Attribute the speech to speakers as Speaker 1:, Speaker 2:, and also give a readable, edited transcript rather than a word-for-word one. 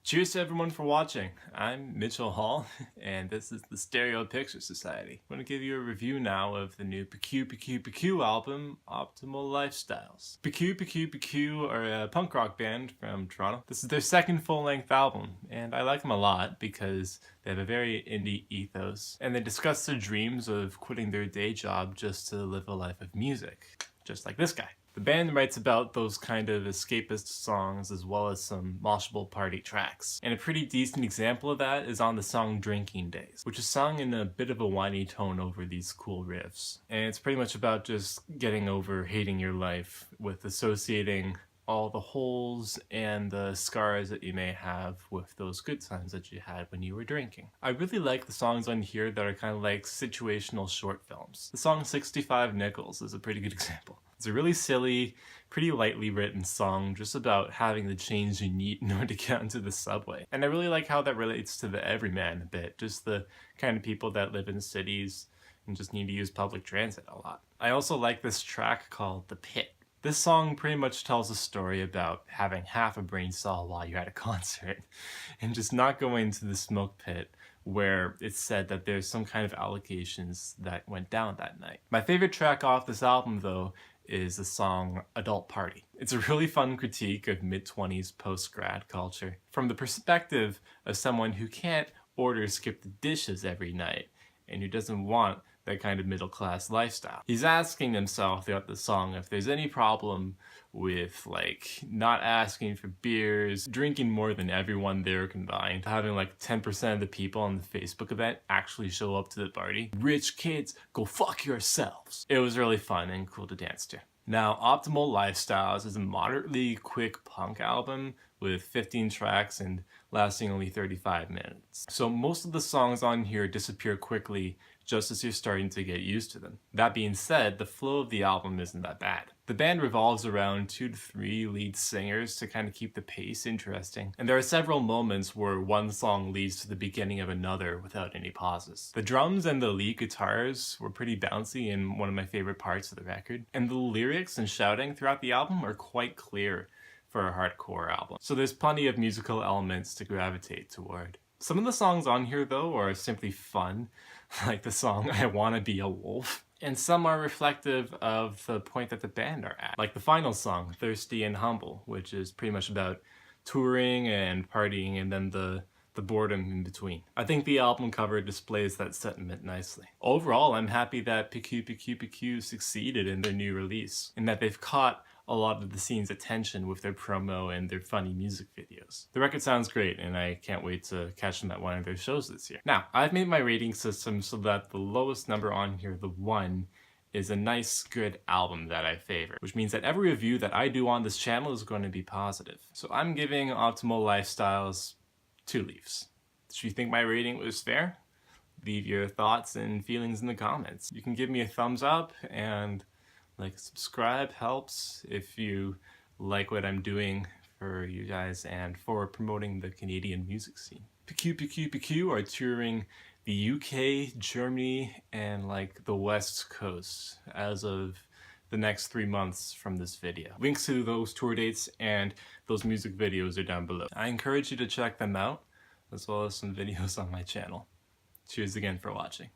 Speaker 1: Cheers to everyone for watching. I'm Mitchell Hall, and this is the Stereo Picture Society. I'm going to give you a review now of the new Pkew Pkew Pkew album, Optimal Lifestyles. Pkew Pkew Pkew are a punk rock band from Toronto. This is their second full-length album, and I like them a lot because they have a very indie ethos, and they discuss their dreams of quitting their day job just to live a life of music, just like this guy. The band writes about those kind of escapist songs as well as some moshable party tracks. And a pretty decent example of that is on the song Drinking Days, which is sung in a bit of a whiny tone over these cool riffs. And it's pretty much about just getting over hating your life with associating all the holes and the scars that you may have with those good times that you had when you were drinking. I really like the songs on here that are kind of like situational short films. The song 65 Nickels is a pretty good example. It's a really silly, pretty lightly written song just about having the change you need in order to get onto the subway. And I really like how that relates to the everyman a bit, just the kind of people that live in cities and just need to use public transit a lot. I also like this track called The Pit. This song pretty much tells a story about having half a brain cell while you're at a concert and just not going to the smoke pit where it's said that there's some kind of allegations that went down that night. My favorite track off this album, though, is the song Adult Party. It's a really fun critique of mid-20s post-grad culture from the perspective of someone who can't order skip the dishes every night and who doesn't want that kind of middle-class lifestyle. He's asking himself throughout the song if there's any problem with like not asking for beers, drinking more than everyone there combined, having like 10% of the people on the Facebook event actually show up to the party. Rich kids, go fuck yourselves. It was really fun and cool to dance to. Now, Optimal Lifestyles is a moderately quick punk album with 15 tracks and lasting only 35 minutes. So most of the songs on here disappear quickly just as you're starting to get used to them. That being said, the flow of the album isn't that bad. The band revolves around 2 to 3 lead singers to kind of keep the pace interesting, and there are several moments where one song leads to the beginning of another without any pauses. The drums and the lead guitars were pretty bouncy and one of my favorite parts of the record, and the lyrics and shouting throughout the album are quite clear for a hardcore album. So there's plenty of musical elements to gravitate toward. Some of the songs on here, though, are simply fun, like the song I Wanna Be a Wolf, and some are reflective of the point that the band are at, like the final song, Thirsty and Humble, which is pretty much about touring and partying and then the boredom in between. I think the album cover displays that sentiment nicely. Overall, I'm happy that Pkew Pkew Pkew succeeded in their new release, and that they've caught a lot of the scene's attention with their promo and their funny music videos. The record sounds great, and I can't wait to catch them at one of their shows this year. Now, I've made my rating system so that the lowest number on here, the 1, is a nice, good album that I favor, which means that every review that I do on this channel is going to be positive. So I'm giving Optimal Lifestyles 2 leaves. Do you think my rating was fair? Leave your thoughts and feelings in the comments. You can give me a thumbs up, and subscribe helps if you like what I'm doing for you guys and for promoting the Canadian music scene. Pkew Pkew Pkew are touring the UK, Germany, and the West Coast as of the next 3 months from this video. Links to those tour dates and those music videos are down below. I encourage you to check them out, as well as some videos on my channel. Cheers again for watching.